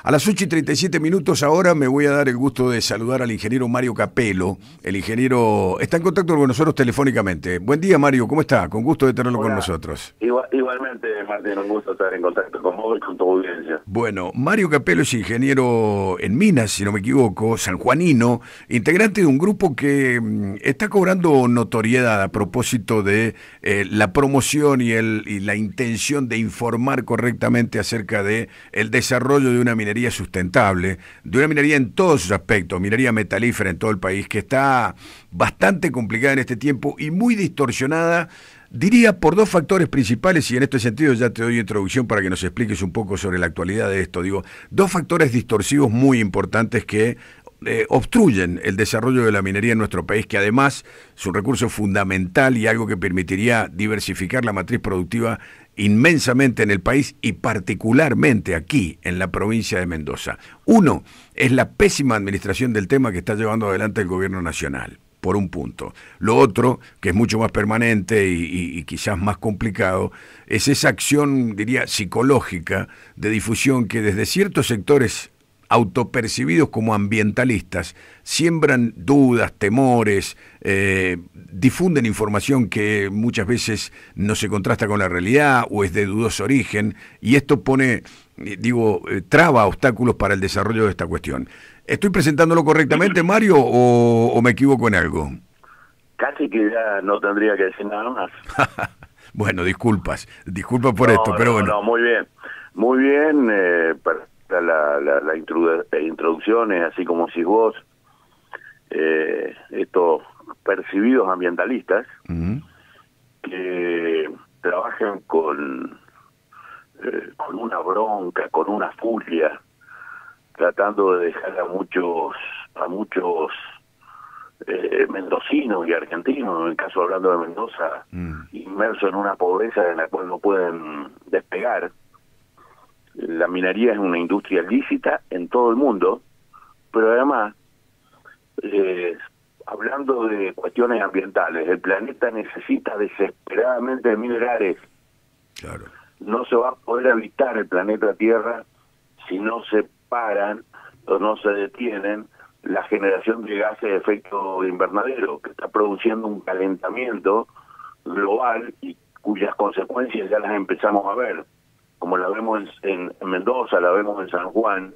A las 8:37 ahora me voy a dar el gusto de saludar al ingeniero Mario Capello. El ingeniero está en contacto con nosotros telefónicamente. Buen día, Mario, ¿cómo está? Con gusto de tenerlo con nosotros. Igualmente, Martín, un gusto estar en contacto con vos y con tu audiencia. Bueno, Mario Capello es ingeniero en Minas, si no me equivoco, sanjuanino, integrante de un grupo que está cobrando notoriedad a propósito de la promoción y la intención de informar correctamente acerca de el desarrollo de una minería sustentable, de una minería en todos sus aspectos, minería metalífera en todo el país, que está bastante complicada en este tiempo y muy distorsionada, diría, por dos factores principales, y en este sentido ya te doy introducción para que nos expliques un poco sobre la actualidad de esto. Digo, dos factores distorsivos muy importantes que obstruyen el desarrollo de la minería en nuestro país, que además es un recurso fundamental y algo que permitiría diversificar la matriz productiva inmensamente en el país y particularmente aquí en la provincia de Mendoza. Uno es la pésima administración del tema que está llevando adelante el gobierno nacional, por un punto. Lo otro, que es mucho más permanente y quizás más complicado, es esa acción, diría, psicológica de difusión que desde ciertos sectores autopercibidos como ambientalistas siembran dudas, temores, difunden información que muchas veces no se contrasta con la realidad o es de dudoso origen, y esto pone, traba obstáculos para el desarrollo de esta cuestión. ¿Estoy presentándolo correctamente, Mario, o me equivoco en algo? Casi que ya no tendría que decir nada más. Bueno, disculpas por esto, pero bueno. No, muy bien, para la introducción es así como si vos, estos percibidos ambientalistas que trabajan con una bronca, con una furia, tratando de dejar a muchos mendocinos y argentinos, en el caso hablando de Mendoza, inmersos en una pobreza en la cual no pueden despegar. La minería es una industria lícita en todo el mundo, pero además, hablando de cuestiones ambientales, el planeta necesita desesperadamente de minerales. Claro. No se va a poder habitar el planeta Tierra si no se paran o no se detienen la generación de gases de efecto invernadero, que está produciendo un calentamiento global y cuyas consecuencias ya las empezamos a ver, como la vemos en Mendoza, la vemos en San Juan,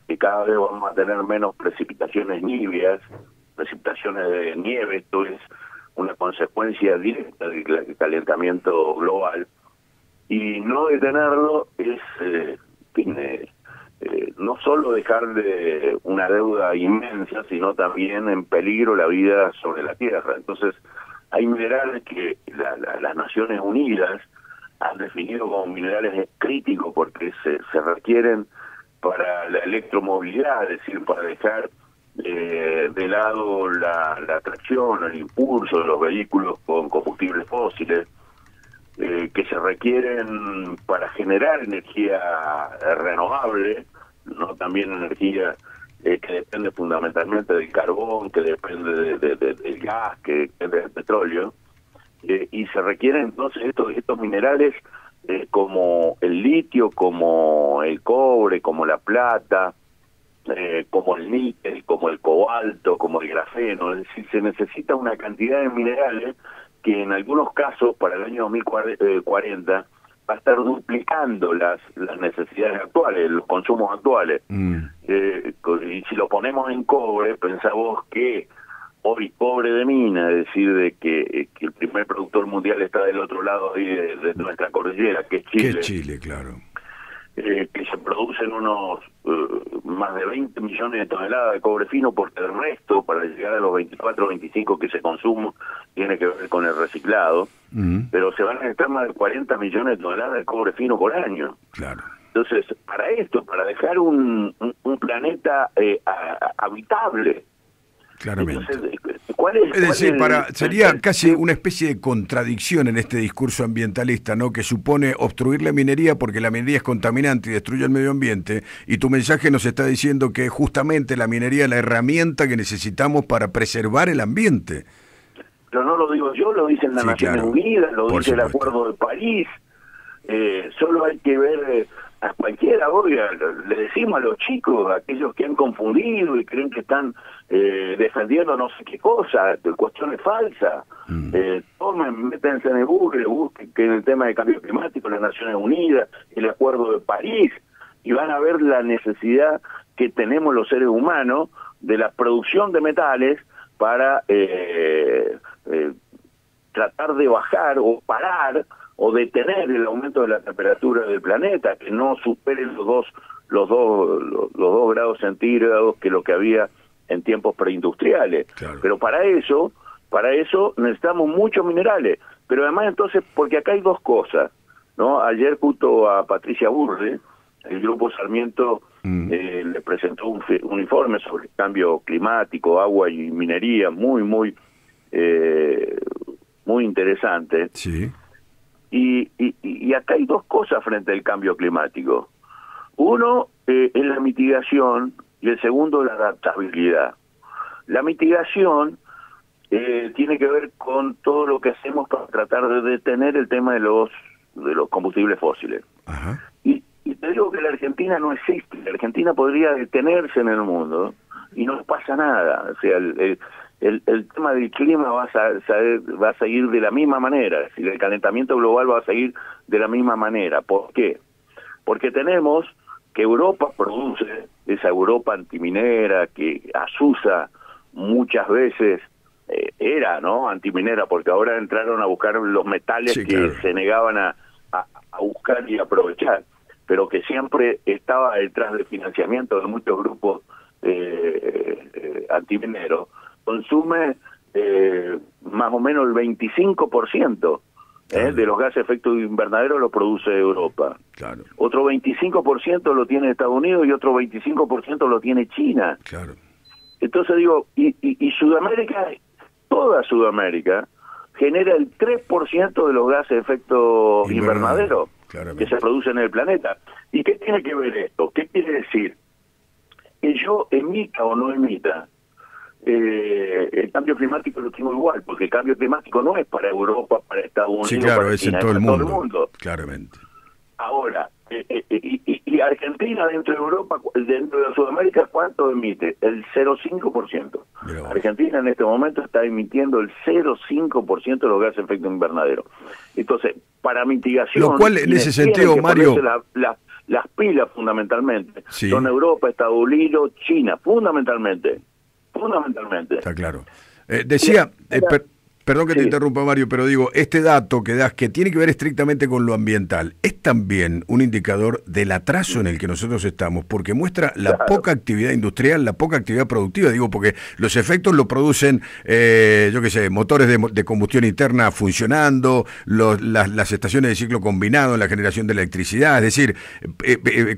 que cada vez vamos a tener menos precipitaciones niveas, precipitaciones de nieve. Esto es una consecuencia directa del calentamiento global, y no detenerlo es no solo dejarle una deuda inmensa, sino también en peligro la vida sobre la Tierra. Entonces, hay minerales que las Naciones Unidas han definido como minerales críticos porque se requieren para la electromovilidad, es decir, para dejar de lado la tracción, el impulso de los vehículos con combustibles fósiles, que se requieren para generar energía renovable, no también energía que depende fundamentalmente del carbón, que depende del gas, que depende del petróleo, y se requieren entonces estos minerales como el litio, como el cobre, como la plata, como el níquel, como el cobalto, como el grafeno. Es decir, se necesita una cantidad de minerales que en algunos casos para el año 2040 va a estar duplicando las necesidades actuales, los consumos actuales. Y si lo ponemos en cobre, pensá vos que hoy cobre de mina, es decir, de que el primer productor mundial está del otro lado ahí de nuestra cordillera, que es Chile. Que es Chile, claro. Que se producen unos más de 20 millones de toneladas de cobre fino, porque el resto, para llegar a los 24 o 25 que se consumen, tiene que ver con el reciclado, pero se van a necesitar más de 40 millones de toneladas de cobre fino por año. Claro. Entonces, para esto, para dejar un planeta habitable. Claramente. Entonces, sería casi una especie de contradicción en este discurso ambientalista, ¿no? Que supone obstruir la minería porque la minería es contaminante y destruye el medio ambiente, y tu mensaje nos está diciendo que justamente la minería es la herramienta que necesitamos para preservar el ambiente. Pero no lo digo yo, lo dicen las Naciones Unidas, lo dice el Acuerdo de París. Solo hay que ver a cualquiera, oiga, le decimos a los chicos, a aquellos que han confundido y creen que están defendiendo no sé qué cosa, cuestiones falsas. Tomen, métanse en el Google, busquen que en el tema de cambio climático, las Naciones Unidas, el Acuerdo de París, y van a ver la necesidad que tenemos los seres humanos de la producción de metales para tratar de bajar o parar o detener el aumento de la temperatura del planeta, que no supere los dos grados centígrados que lo que había en tiempos preindustriales. Claro. Pero para eso necesitamos muchos minerales. Pero además entonces, porque acá hay dos cosas, ¿no? Ayer junto a Patricia Burri, el Grupo Sarmiento le presentó un informe sobre el cambio climático, agua y minería, muy interesante. Sí. Y acá hay dos cosas frente al cambio climático. Uno es la mitigación y el segundo la adaptabilidad. La mitigación tiene que ver con todo lo que hacemos para tratar de detener el tema de los combustibles fósiles. Ajá. Y te digo que la Argentina no existe. La Argentina podría detenerse en el mundo y no pasa nada. O sea, el tema del clima va a seguir de la misma manera. Es decir, el calentamiento global va a seguir de la misma manera. ¿Por qué? Porque tenemos que Europa produce, esa Europa antiminera que asusa muchas veces, era, ¿no?, antiminera, porque ahora entraron a buscar los metales que claro, se negaban a buscar y aprovechar, pero que siempre estaba detrás del financiamiento de muchos grupos antimineros. Consume más o menos el 25% de los gases de efecto invernadero lo produce Europa. Claro. Otro 25% lo tiene Estados Unidos y otro 25% lo tiene China. Claro. Entonces digo, y Sudamérica, toda Sudamérica, genera el 3% de los gases de efecto invernadero que se producen en el planeta. ¿Y qué tiene que ver esto? ¿Qué quiere decir? Que yo emita o no emita, el cambio climático lo tengo igual, porque el cambio climático no es para Europa, para Estados Unidos, sí, claro, para es China, en todo el mundo, mundo, claramente. Ahora, y Argentina dentro de Europa, dentro de Sudamérica, ¿cuánto emite? El 0,5%. Argentina en este momento está emitiendo el 0,5% de los gases de efecto invernadero. Entonces, para mitigación... Lo cual, en ese sentido, Mario... Las pilas, fundamentalmente, sí, son Europa, Estados Unidos, China, fundamentalmente. Está claro. Decía... Perdón que te interrumpa, Mario, pero digo, este dato que das, que tiene que ver estrictamente con lo ambiental, es también un indicador del atraso en el que nosotros estamos, porque muestra la poca actividad industrial, la poca actividad productiva, digo, porque los efectos lo producen, yo qué sé, motores de combustión interna funcionando, las estaciones de ciclo combinado en la generación de electricidad, es decir,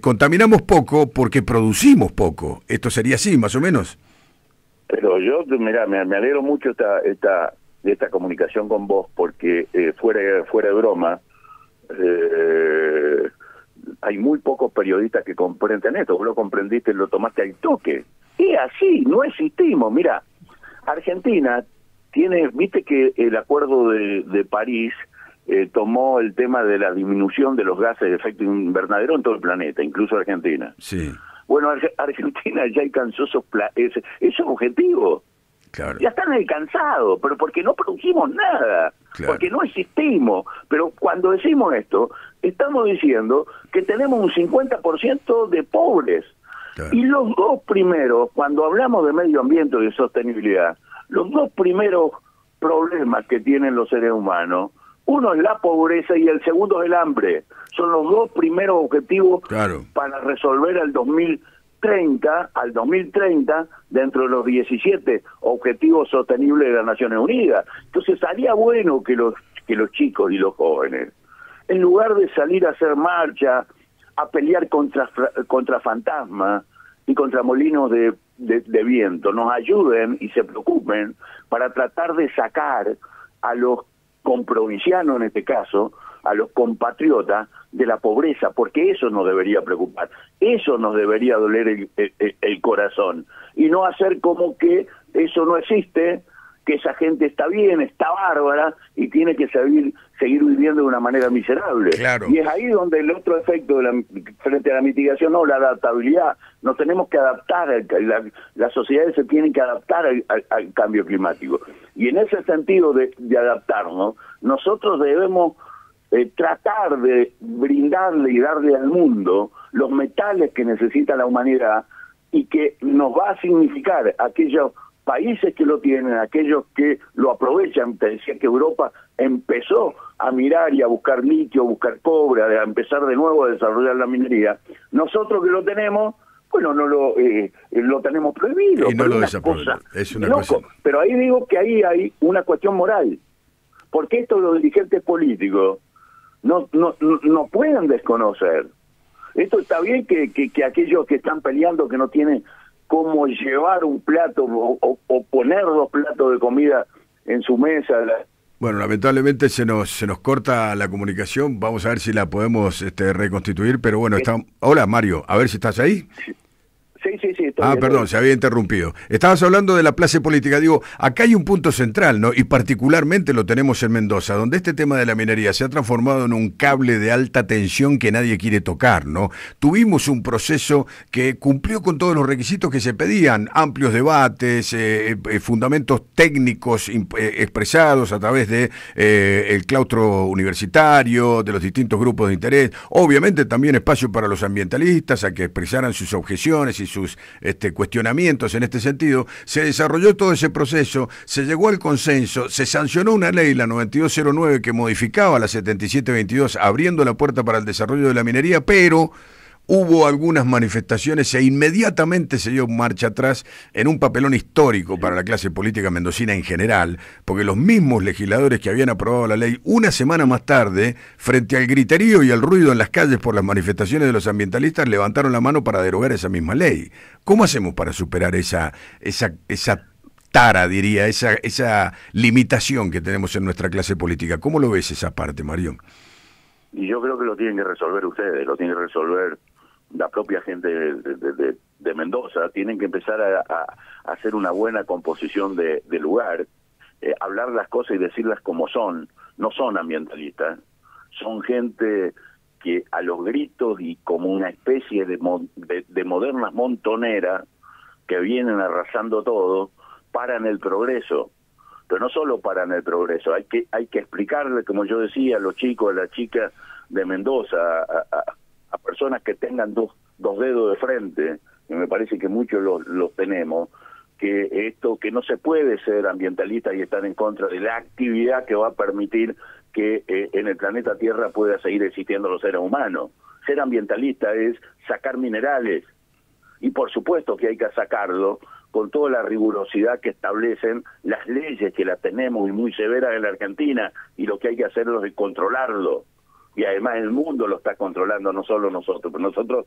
contaminamos poco porque producimos poco. ¿Esto sería así, más o menos? Pero yo, mira, me alegro mucho esta comunicación con vos, porque fuera de broma, hay muy pocos periodistas que comprenden esto. Vos lo comprendiste, lo tomaste al toque. Es así, no existimos. Mira, Argentina tiene, viste que el acuerdo de París tomó el tema de la disminución de los gases de efecto invernadero en todo el planeta, incluso Argentina. Sí. Bueno, Argentina ya alcanzó esos objetivos. Claro. Ya están alcanzados, pero porque no producimos nada, claro, porque no existimos. Pero cuando decimos esto, estamos diciendo que tenemos un 50% de pobres. Claro. Y los dos primeros, cuando hablamos de medio ambiente y de sostenibilidad, los dos primeros problemas que tienen los seres humanos, uno es la pobreza y el segundo es el hambre. Son los dos primeros objetivos, claro, para resolver al 2030, dentro de los 17 objetivos sostenibles de las Naciones Unidas. Entonces, sería bueno que los chicos y los jóvenes, en lugar de salir a hacer marcha, a pelear contra fantasmas y contra molinos de viento, nos ayuden y se preocupen para tratar de sacar a los comprovincianos, en este caso, a los compatriotas, de la pobreza, porque eso nos debería preocupar, eso nos debería doler el corazón, y no hacer como que eso no existe que esa gente está bien, está bárbara y tiene que seguir viviendo de una manera miserable. Claro. Y es ahí donde el otro efecto frente a la mitigación, no, la adaptabilidad. Nos tenemos que adaptar, las sociedades se tienen que adaptar al cambio climático. Y en ese sentido de adaptarnos, nosotros debemos tratar de brindarle y darle al mundo los metales que necesita la humanidad y que nos va a significar aquellos países que lo tienen, aquellos que lo aprovechan. Te decía que Europa empezó a mirar y a buscar litio, a buscar cobre, a empezar de nuevo a desarrollar la minería. Nosotros que lo tenemos, bueno, no lo tenemos prohibido. Y no lo desaprueban. Es una cosa. Pero ahí digo que ahí hay una cuestión moral, porque esto los dirigentes políticos no pueden desconocer. Esto está bien que aquellos que están peleando, que no tienen cómo llevar un plato o poner 2 platos de comida en su mesa. Bueno, lamentablemente se nos corta la comunicación. Vamos a ver si la podemos reconstituir, pero bueno, Hola, Mario, a ver si estás ahí. Sí. Perdón, se había interrumpido. Estabas hablando de la clase política. Digo, acá hay un punto central, ¿no? Y particularmente lo tenemos en Mendoza, donde este tema de la minería se ha transformado en un cable de alta tensión que nadie quiere tocar, ¿no? Tuvimos un proceso que cumplió con todos los requisitos que se pedían, amplios debates, fundamentos técnicos expresados a través de el claustro universitario, de los distintos grupos de interés, obviamente también espacio para los ambientalistas a que expresaran sus objeciones y sus cuestionamientos en este sentido. Se desarrolló todo ese proceso, se llegó al consenso, se sancionó una ley, la 9209, que modificaba la 7722, abriendo la puerta para el desarrollo de la minería, pero hubo algunas manifestaciones e inmediatamente se dio marcha atrás en un papelón histórico para la clase política mendocina en general, porque los mismos legisladores que habían aprobado la ley una semana más tarde, frente al griterío y al ruido en las calles por las manifestaciones de los ambientalistas, levantaron la mano para derogar esa misma ley. ¿Cómo hacemos para superar esa tara, diría, esa limitación que tenemos en nuestra clase política? ¿Cómo lo ves esa parte, Mario? Y yo creo que lo tienen que resolver ustedes, lo tienen que resolver la propia gente de Mendoza. Tienen que empezar a hacer una buena composición de lugar, hablar las cosas y decirlas como son. No son ambientalistas, son gente que a los gritos y como una especie de modernas montoneras que vienen arrasando todo, paran el progreso. Pero no solo paran el progreso, hay que explicarle, como yo decía, a los chicos, a las chicas de Mendoza, a personas que tengan dos dedos de frente, y me parece que muchos los tenemos, que no se puede ser ambientalista y estar en contra de la actividad que va a permitir que en el planeta Tierra pueda seguir existiendo los seres humanos. Ser ambientalista es sacar minerales, y por supuesto que hay que sacarlo con toda la rigurosidad que establecen las leyes, que las tenemos y muy severas en la Argentina, y lo que hay que hacerlo es controlarlo. Y además el mundo lo está controlando, no solo nosotros, pero nosotros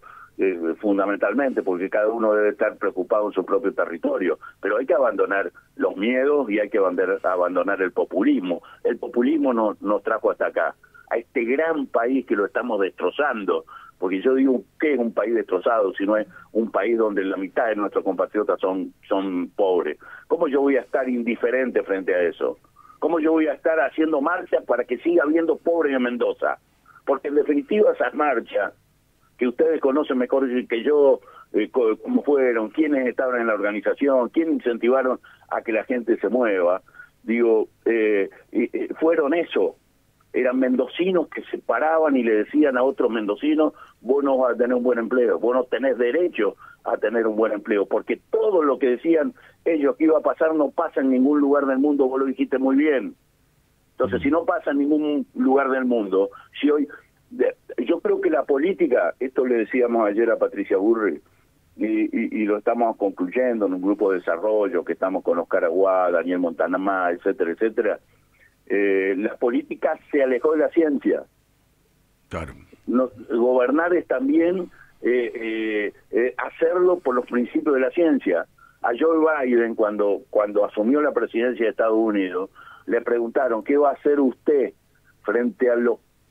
fundamentalmente, porque cada uno debe estar preocupado en su propio territorio. Pero hay que abandonar los miedos y hay que abandonar el populismo. El populismo nos trajo hasta acá, a este gran país que lo estamos destrozando. Porque yo digo, ¿qué es un país destrozado si no es un país donde la mitad de nuestros compatriotas son pobres? ¿Cómo yo voy a estar indiferente frente a eso? ¿Cómo yo voy a estar haciendo marchas para que siga habiendo pobres en Mendoza? Porque en definitiva esas marchas, que ustedes conocen mejor que yo, cómo fueron, quiénes estaban en la organización, quiénes incentivaron a que la gente se mueva, fueron eso. Eran mendocinos que se paraban y le decían a otros mendocinos, vos no vas a tener un buen empleo, vos no tenés derecho a tener un buen empleo, porque todo lo que decían ellos que iba a pasar no pasa en ningún lugar del mundo, vos lo dijiste muy bien. Entonces, si no pasa en ningún lugar del mundo, yo creo que la política, esto le decíamos ayer a Patricia Burri, y lo estamos concluyendo en un grupo de desarrollo que estamos con Oscar Aguad, Daniel Montanamá, etcétera, etcétera. La política se alejó de la ciencia. Claro. Gobernar es también hacerlo por los principios de la ciencia. A Joe Biden, cuando asumió la presidencia de Estados Unidos, le preguntaron, ¿qué va a hacer usted frente a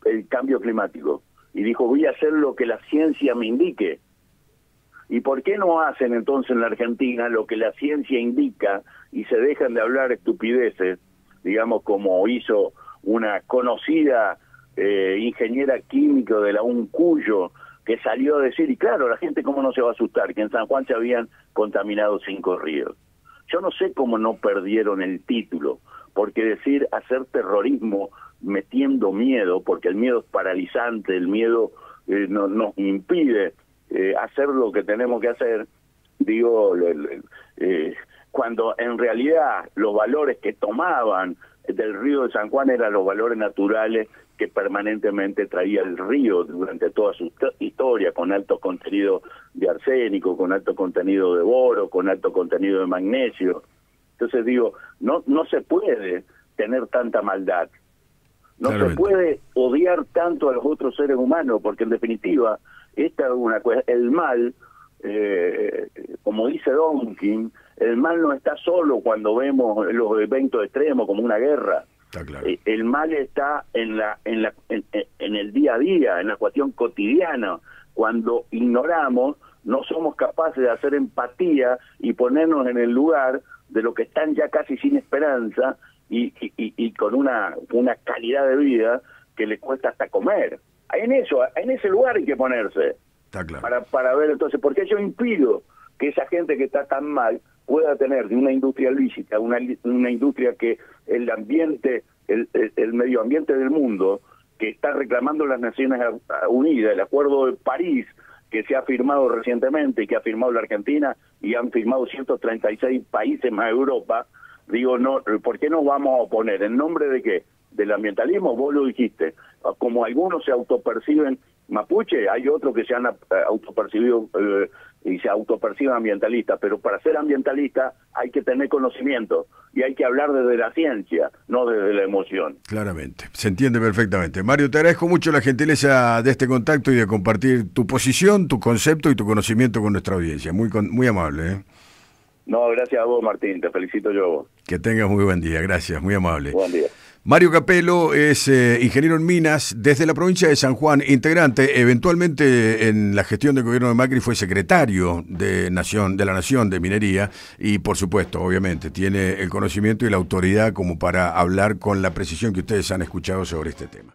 el cambio climático? Y dijo, voy a hacer lo que la ciencia me indique. ¿Y por qué no hacen entonces en la Argentina lo que la ciencia indica y se dejan de hablar estupideces, digamos, como hizo una conocida ingeniera química de la UNCUYO, que salió a decir, y claro, la gente cómo no se va a asustar, que en San Juan se habían contaminado 5 ríos? Yo no sé cómo no perdieron el título, porque decir hacer terrorismo metiendo miedo, porque el miedo es paralizante, el miedo nos impide hacer lo que tenemos que hacer, digo, cuando en realidad los valores que tomaban del río de San Juan eran los valores naturales que permanentemente traía el río durante toda su historia, con alto contenido de arsénico, con alto contenido de boro, con alto contenido de magnesio. Entonces digo, no se puede tener tanta maldad, no se puede odiar tanto a los otros seres humanos, porque en definitiva, esta es una el mal, como dice Dawkins, el mal no está solo cuando vemos los eventos extremos como una guerra. Claro. El mal está en el día a día, en la cuestión cotidiana. Cuando ignoramos, no somos capaces de hacer empatía y ponernos en el lugar de los que están ya casi sin esperanza y con una calidad de vida que les cuesta hasta comer. En ese lugar hay que ponerse. Está claro. Para ver entonces, ¿por qué yo impido que esa gente que está tan mal pueda tener de una industria lícita, una industria que el ambiente, el medio ambiente del mundo, que está reclamando las Naciones Unidas, el Acuerdo de París, que se ha firmado recientemente y que ha firmado la Argentina y han firmado 136 países más Europa? Digo, no, ¿por qué nos vamos a oponer? ¿En nombre de qué? ¿Del ambientalismo? Vos lo dijiste. Como algunos se autoperciben mapuche, hay otros que se han autopercibido y se autoperciben ambientalistas, pero para ser ambientalista hay que tener conocimiento y hay que hablar desde la ciencia, no desde la emoción. Claramente, se entiende perfectamente. Mario, te agradezco mucho la gentileza de este contacto y de compartir tu posición, tu concepto y tu conocimiento con nuestra audiencia. Muy amable, ¿eh? No, gracias a vos, Martín, te felicito yo a vos. Que tengas muy buen día, gracias, muy amable. Buen día. Mario Capello es ingeniero en minas desde la provincia de San Juan, integrante, eventualmente en la gestión del gobierno de Macri fue secretario de la Nación de Minería y por supuesto, obviamente, tiene el conocimiento y la autoridad como para hablar con la precisión que ustedes han escuchado sobre este tema.